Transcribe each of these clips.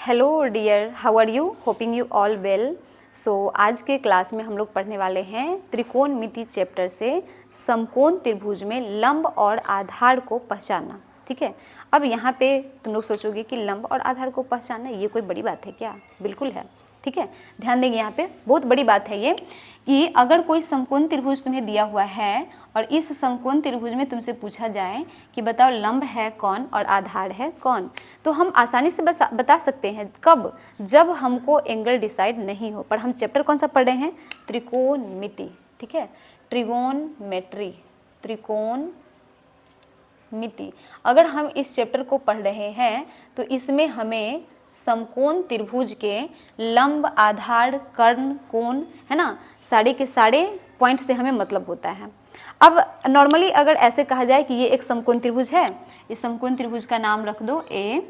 Hello dear, how are you? Hoping you all well. So आज के class में हम लोग पढ़ने वाले हैं त्रिकोणमिति चैप्टर से समकोण त्रिभुज में लंब और आधार को पहचानना। ठीक है। अब यहाँ पे तुम लोग सोचोगे कि लंब और आधार को पहचानना ये कोई बड़ी बात है क्या? बिल्कुल है। ठीक है, ध्यान देंगे, यहाँ पे बहुत बड़ी बात है ये कि अगर कोई समकोण त्रिभुज तुम्हें दिया हुआ है और इस समकोण त्रिभुज में तुमसे पूछा जाए कि बताओ लंब है कौन और आधार है कौन, तो हम आसानी से बता सकते हैं। कब? जब हमको एंगल डिसाइड नहीं हो। पर हम चैप्टर कौन सा पढ़ रहे हैं? त्रिकोणमिति। ठीक है, ट्रिगोनमेट्री, त्रिकोणमिति। अगर हम इस चैप्टर को पढ़ रहे हैं तो इसमें हमें समकोण त्रिभुज के लंब, आधार, कर्ण, कोण, है ना, सारे के सारे पॉइंट से हमें मतलब होता है। अब नॉर्मली अगर ऐसे कहा जाए कि ये एक समकोण त्रिभुज है, इस समकोण त्रिभुज का नाम रख दो A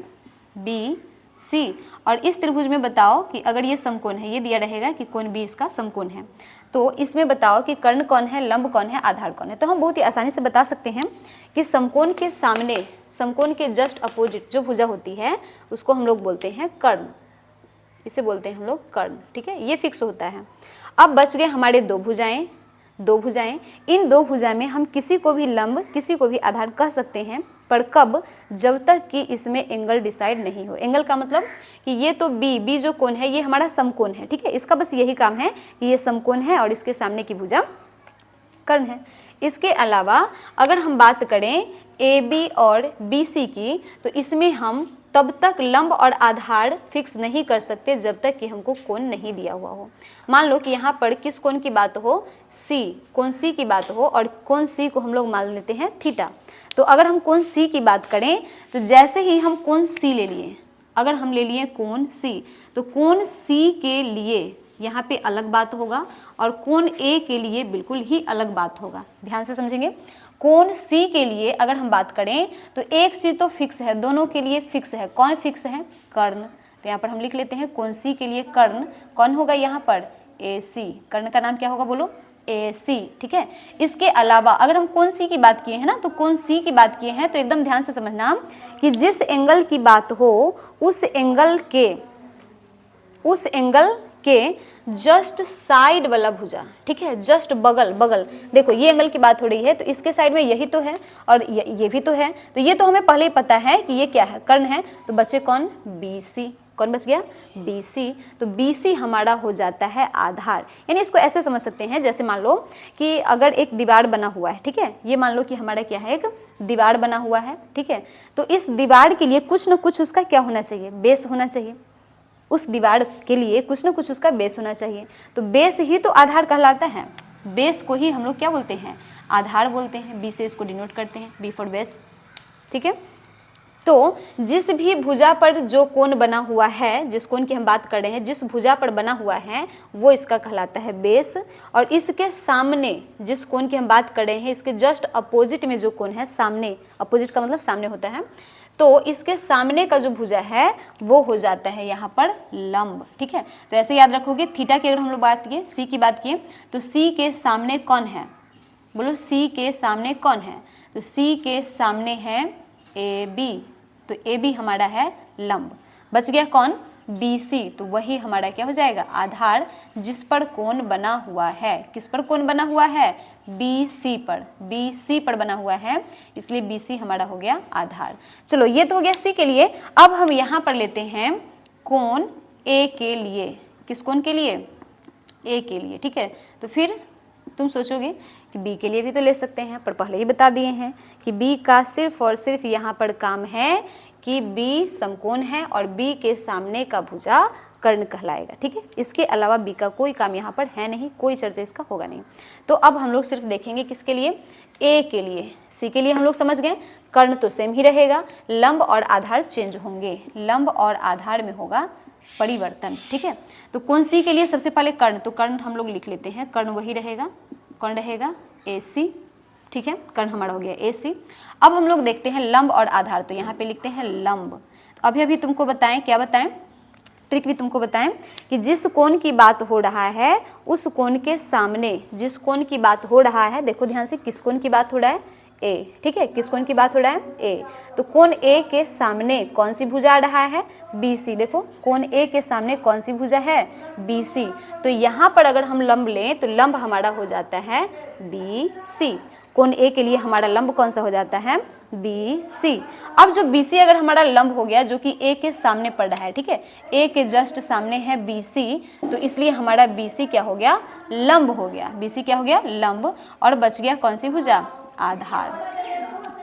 B C, और इस त्रिभुज में बताओ कि अगर ये समकोण है, ये दिया रहेगा कि कोण B इसका समकोण है, तो इसमें बताओ कि कर्ण कौन है, लंब कौन है, आधार कौन है। तो हम बहुत ही आसानी से बता सकते हैं कि समकोण के सामने, समकोण के जस्ट अपोजिट जो भुजा होती है उसको हम लोग बोलते हैं कर्ण। इसे बोलते हैं हम लोग कर्ण। ठीक है, ये फिक्स होता है। अब बच गए हमारे दो भुजाएं। इन दो भुजा में हम किसी को भी लंब, किसी को भी आधार कह सकते हैं, पर कब? जब तक कि इसमें एंगल डिसाइड नहीं हो। एंगल का मतलब कि ये तो बी जो कोण है ये हमारा समकोण है। ठीक है, इसका बस यही काम है कि ये समकोण है और इसके सामने की भुजा कर्ण है। इसके अलावा अगर हम बात करें AB और BC की, तो इसमें हम तब तक लंब और आधार फिक्स नहीं कर सकते जब तक कि हमको कोण नहीं दिया हुआ हो। मान लो कि यहाँ पर किस कोण की बात हो? C, कोण C की बात हो, और कोण C को हम लोग मान लेते हैं थीटा। तो अगर हम कोण C की बात करें तो जैसे ही हम कोण C ले लिए, अगर हम ले लिए कोण C, तो कोण C के लिए यहाँ पे अलग बात होगा और कोण A के लिए बिल्कुल ही अलग बात होगा। ध्यान से समझेंगे। कोण C के लिए अगर हम बात करें तो एक चीज तो फिक्स है, दोनों के लिए फिक्स है। कौन फिक्स है? कर्ण। तो यहाँ पर हम लिख लेते हैं कोण C के लिए कर्ण कौन होगा? यहाँ पर AC। कर्ण का नाम क्या होगा? बोलो, AC। ठीक है। इसके अलावा अगर हम कोण C की बात किए हैं ना, तो कोण C की बात किए हैं तो एकदम ध्यान से समझना कि जिस एंगल की बात हो उस एंगल के जस्ट साइड वाला भुजा, ठीक है, जस्ट बगल। देखो ये एंगल की बात हो रही है तो इसके साइड में यही तो है और ये भी तो है, तो ये तो हमें पहले ही पता है कि ये क्या है, कर्ण है। तो बचे कौन? BC। कौन बच गया? BC। तो BC हमारा हो जाता है आधार। यानी इसको ऐसे समझ सकते हैं, जैसे मान लो कि अगर एक दीवार बना हुआ है, ठीक है, ये मान लो कि हमारा क्या है, एक दीवार बना हुआ है। ठीक है, तो इस दीवार के लिए कुछ न कुछ उसका क्या होना चाहिए? बेस होना चाहिए। उस दीवार के लिए कुछ न कुछ उसका बेस होना चाहिए। तो बेस ही तो आधार कहलाता है। बेस को ही हम लोग क्या बोलते हैं? आधार बोलते हैं। बी से इसको डिनोट करते हैं, B फॉर बेस। ठीक है, तो जिस भी भुजा पर जो कोण बना हुआ है, जिस कोण की हम बात कर रहे हैं, जिस भुजा पर बना हुआ है वो इसका कहलाता है बेस। और इसके सामने जिस कोण की हम बात कर रहे हैं, इसके जस्ट अपोजिट में जो कोण है, सामने, अपोजिट का मतलब सामने होता है, तो इसके सामने का जो भुजा है वो हो जाता है यहाँ पर लंब। ठीक है, तो ऐसे याद रखोगे। थीटा की अगर हम लोग बात किए, C की बात किए, तो C के सामने कौन है? बोलो, C के सामने कौन है? तो C के सामने है AB। तो AB हमारा है लंब। बच गया कौन? BC। तो वही हमारा क्या हो जाएगा? आधार, जिस पर कोण बना हुआ है। किस पर कोण बना हुआ है? BC पर बना हुआ है, इसलिए BC हमारा हो गया आधार। चलो, ये तो हो गया C के लिए। अब हम यहाँ पर लेते हैं कोण A के लिए। किस कोण के लिए? A के लिए। ठीक है, तो फिर तुम सोचोगे कि B के लिए भी तो ले सकते हैं, पर पहले ही बता दिए हैं कि B का सिर्फ और सिर्फ यहाँ पर काम है कि B समकोण है और B के सामने का भुजा कर्ण कहलाएगा। ठीक है, इसके अलावा B का कोई काम यहाँ पर है नहीं, कोई चर्चा इसका होगा नहीं। तो अब हम लोग सिर्फ देखेंगे किसके लिए? A के लिए। C के लिए हम लोग समझ गए, कर्ण तो सेम ही रहेगा, लंब और आधार चेंज होंगे, लंब और आधार में होगा परिवर्तन। ठीक है, तो कोण C के लिए सबसे पहले कर्ण, तो कर्ण हम लोग लिख लेते हैं, कर्ण वही रहेगा, कौन रहेगा? AC। ठीक है, कर्ण हमारा हो गया AC। अब हम लोग देखते हैं लंब और आधार, तो यहाँ पे लिखते हैं लंब। अभी तुमको बताएं, क्या बताएं, ट्रिक भी तुमको बताएं कि जिस कोण की बात हो रहा है उस कोण के सामने, जिस कोण की बात हो रहा है, देखो ध्यान से, किस कोण की बात हो रहा है? ए, ठीक है, किस कोण की बात हो रहा है, ए। तो कोण ए के सामने कौन सी भुजा आ रहा है, BC। देखो कोण ए के सामने कौन सी भुजा है, BC। तो यहाँ पर अगर हम लंब लें तो लंब हमारा हो जाता है BC। कोण ए के लिए हमारा लंब कौन सा हो जाता है, BC। अब जो BC अगर हमारा लंब हो गया जो कि ए के सामने पड़ रहा है, ठीक है, ए के जस्ट सामने है BC, तो इसलिए हमारा BC क्या हो गया, लंब हो गया। BC क्या हो गया, लंब। और बच गया कौन सी भुजा, आधार।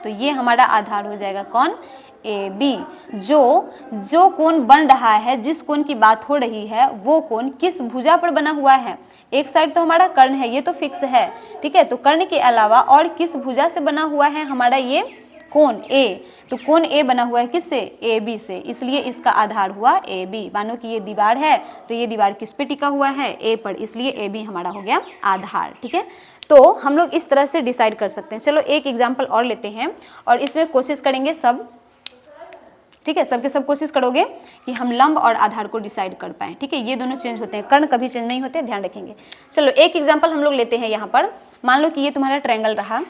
तो ये हमारा आधार हो जाएगा कौन, AB। जो कोण बन रहा है, जिस कोण की बात हो रही है, वो कोण किस भुजा पर बना हुआ है। एक साइड तो हमारा कर्ण है, ये तो फिक्स है, ठीक है। तो कर्ण के अलावा और किस भुजा से बना हुआ है हमारा ये कोण A। तो कोण A बना हुआ है किससे, AB से, इसलिए इसका आधार हुआ AB। मानो कि ये दीवार है तो ये दीवार किस पे टिका हुआ है, A पर, इसलिए AB हमारा हो गया आधार, ठीक है। तो हम लोग इस तरह से डिसाइड कर सकते हैं। चलो एक एग्जाम्पल और लेते हैं और इसमें कोशिश करेंगे सब, ठीक है, सबके सब कोशिश करोगे कि हम लंब और आधार को डिसाइड कर पाएँ, ठीक है। ये दोनों चेंज होते हैं, कर्ण कभी चेंज नहीं होते, ध्यान रखेंगे। चलो एक एग्जाम्पल हम लोग लेते हैं यहाँ पर। मान लो कि ये तुम्हारा ट्रायंगल रहा,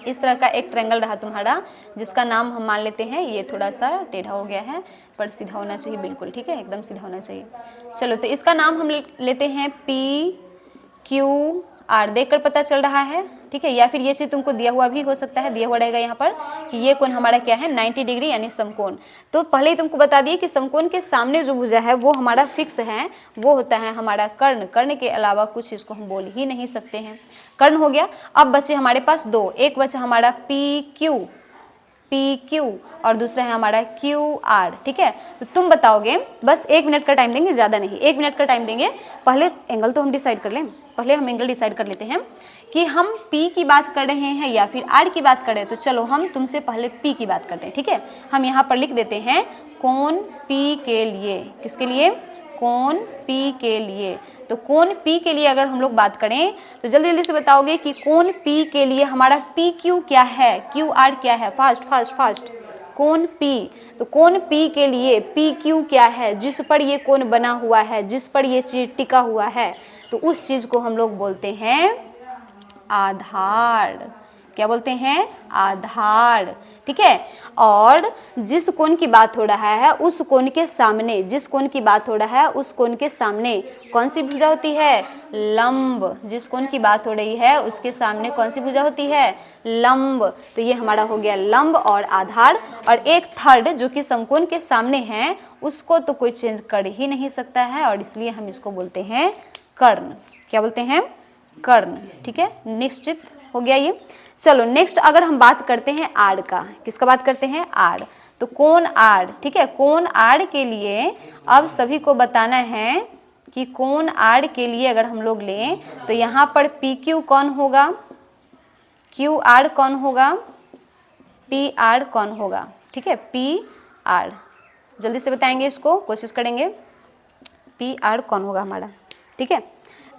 इस तरह का एक ट्रायंगल रहा तुम्हारा, जिसका नाम हम मान लेते हैं, ये थोड़ा सा टेढ़ा हो गया है पर सीधा होना चाहिए बिल्कुल, ठीक है, एकदम सीधा होना चाहिए। चलो तो इसका नाम हम लेते हैं PQR। देखकर पता चल रहा है, ठीक है, या फिर ये चीज़ तुमको दिया हुआ भी हो सकता है, दिया हुआ रहेगा यहाँ पर कि ये कोण हमारा क्या है, 90 डिग्री यानी समकोण। तो पहले ही तुमको बता दिए कि समकोण के सामने जो भुजा है वो हमारा फिक्स है, वो होता है हमारा कर्ण। कर्ण के अलावा कुछ इसको हम बोल ही नहीं सकते हैं। कर्ण हो गया। अब बचे हमारे पास दो, एक बचा हमारा PQ और दूसरा है हमारा QR, ठीक है। तो तुम बताओगे, बस 1 मिनट का टाइम देंगे, ज़्यादा नहीं, 1 मिनट का टाइम देंगे। पहले एंगल तो हम डिसाइड कर लें, पहले हम एंगल डिसाइड कर लेते हैं कि हम P की बात कर रहे हैं या फिर R की बात कर रहे हैं। तो चलो हम तुमसे पहले P की बात करते हैं, ठीक है। हम यहाँ पर लिख देते हैं कोण P के लिए, किसके लिए, कोण P के लिए। तो कोण P के लिए अगर हम लोग बात करें तो जल्दी जल्दी से बताओगे कि कोण P के लिए हमारा PQ क्या है, QR क्या है, फास्ट। कोण P, तो कोण P के लिए PQ क्या है, जिस पर ये कोण बना हुआ है, जिस पर ये चीज़ टिका हुआ है, तो उस चीज़ को हम लोग बोलते हैं आधार। क्या बोलते हैं, आधार, ठीक है। और जिस कोण की बात हो रहा है उस कोण के सामने, जिस कोण की बात हो रहा है उस कोण के सामने कौन सी भुजा होती है, लंब। जिस कोण की बात हो रही है उसके सामने कौन सी भुजा होती है, लंब। तो ये हमारा हो गया लंब और आधार। और एक थर्ड जो कि समकोण के सामने है, उसको तो कोई चेंज कर ही नहीं सकता है और इसलिए हम इसको बोलते हैं कर्ण। क्या बोलते हैं, कर्ण, ठीक है, निश्चित हो गया ये। चलो नेक्स्ट अगर हम बात करते हैं आड़ का, किसका बात करते हैं, आड़। तो कोण आड़, ठीक है, कोण आड़ के लिए अब सभी को बताना है कि कोण आड़ के लिए अगर हम लोग लें तो यहाँ पर PQ कौन होगा, QR कौन होगा, PR कौन होगा, ठीक है, PR। जल्दी से बताएंगे इसको, कोशिश करेंगे। PR कौन होगा हमारा, ठीक है।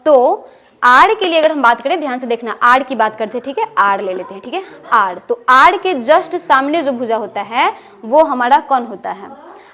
तो आड़ के लिए अगर हम बात करें, ध्यान से देखना, आड़ की बात करते हैं, ठीक है, आड़ ले लेते हैं, ठीक है, आड़। तो आड़ के जस्ट सामने जो भुजा होता है वो हमारा कौन होता है,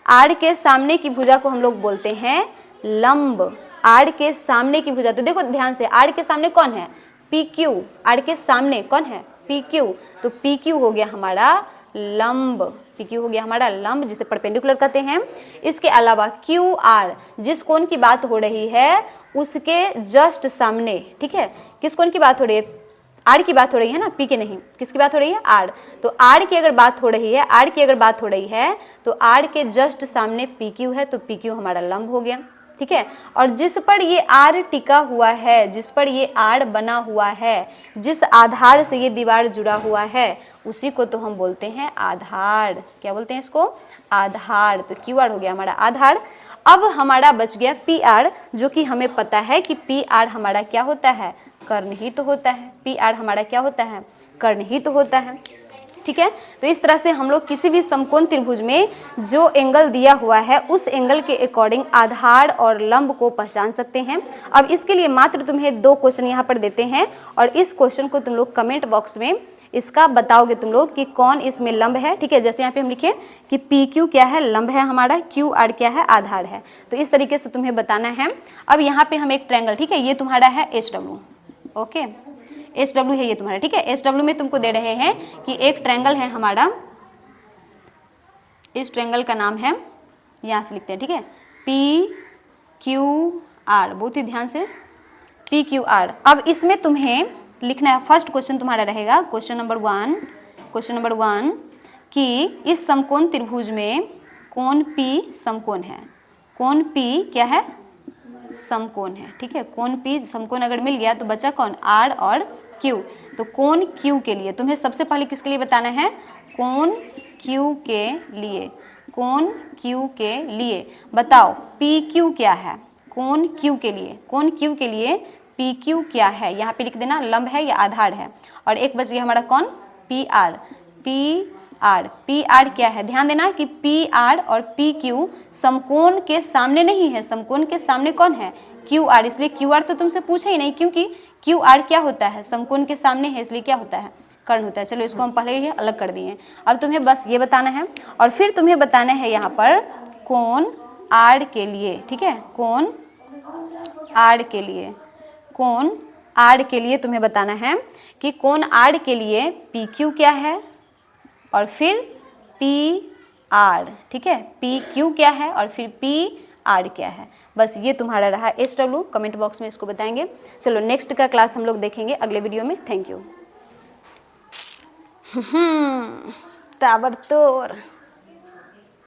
आड़ के सामने की भुजा को हम लोग बोलते हैं लंब। आड़ के सामने की भुजा, तो देखो ध्यान से, आड़ के सामने कौन है, PQ। आड़ के सामने कौन है, PQ। तो PQ हो गया हमारा लंब, PQ हो गया हमारा लंब, जिसे परपेंडिकुलर कहते हैं। इसके अलावा QR, जिस कोण की बात हो रही है उसके जस्ट सामने, ठीक है, किस कोण की बात हो रही है, आड़ की बात हो रही है ना, P के नहीं, किसकी बात हो रही है, आड़। तो आड़ की अगर बात हो रही है, आड़ की अगर बात हो रही है तो आड़ के जस्ट सामने PQ है, तो PQ हमारा लंब हो गया, ठीक है। और जिस पर ये आड़ टिका हुआ है, जिस पर ये आड़ बना हुआ है, जिस आधार से ये दीवार जुड़ा हुआ है, उसी को तो हम बोलते हैं आधार। क्या बोलते हैं इसको, आधार। तो QR हो गया हमारा आधार। अब हमारा बच गया PR, जो कि हमें पता है कि PR हमारा क्या होता है, कर्ण ही तो होता है। PR हमारा क्या होता है, कर्ण ही तो होता है, ठीक है। तो इस तरह से हम लोग किसी भी समकोण त्रिभुज में जो एंगल दिया हुआ है उस एंगल के अकॉर्डिंग आधार और लंब को पहचान सकते हैं। अब इसके लिए मात्र तुम्हें 2 क्वेश्चन यहाँ पर देते हैं और इस क्वेश्चन को तुम लोग कमेंट बॉक्स में इसका बताओगे तुम लोग कि कौन इसमें लंब है, ठीक है। जैसे यहाँ पे हम लिखे कि PQ क्या है, लंब है हमारा, QR क्या है, आधार है। तो इस तरीके से तुम्हें बताना है। अब यहाँ पे हम एक ट्रायंगल, ठीक है, ये तुम्हारा है HW, ओके, एस डब्ल्यू है ये तुम्हारा, ठीक है। एस डब्ल्यू में तुमको दे रहे हैं कि एक ट्रायंगल है हमारा, इस ट्रायंगल का नाम है, यहाँ से लिखते हैं, ठीक है, पी क्यू आर, बहुत ही ध्यान से, पी क्यू आर। अब इसमें तुम्हें लिखना है, फर्स्ट क्वेश्चन तुम्हारा रहेगा क्वेश्चन नंबर वन कि इस समकोण त्रिभुज में कोण पी समकोण है, कोण पी क्या है, समकोण है, ठीक है। कोण पी समकोण अगर मिल गया तो बचा कौन, आर और क्यू। तो कोण क्यू के लिए तुम्हें सबसे पहले किसके लिए बताना है, कोण क्यू के लिए, कोण क्यू के लिए बताओ पी क्यू क्या है, कोण क्यू के लिए, कोण क्यू के लिए पी क्यू क्या है, यहाँ पे लिख देना लंब है या आधार है। और एक बच गया हमारा कौन, P R, P R, P R क्या है, ध्यान देना कि पी आर और पी क्यू समकोण के सामने नहीं है, समकोण के सामने कौन है, क्यू आर, इसलिए क्यू आर तो तुमसे पूछा ही नहीं, क्योंकि क्यू आर क्या होता है, समकोण के सामने है, इसलिए क्या होता है, कर्ण होता है। चलो इसको हम पहले ही अलग कर दिए। अब तुम्हें बस ये बताना है और फिर तुम्हें बताना है यहाँ पर कोण आर के लिए, ठीक है, कोण आर के लिए, कोण आर के लिए तुम्हें बताना है कि कोण आर के लिए पी क्यू क्या है और फिर पी आर, ठीक है, पी क्यू क्या है और फिर पी आर क्या है। बस ये तुम्हारा रहा एस डब्ल्यू, कमेंट बॉक्स में इसको बताएंगे। चलो नेक्स्ट का क्लास हम लोग देखेंगे अगले वीडियो में। Thank you. ताबड़तोड़।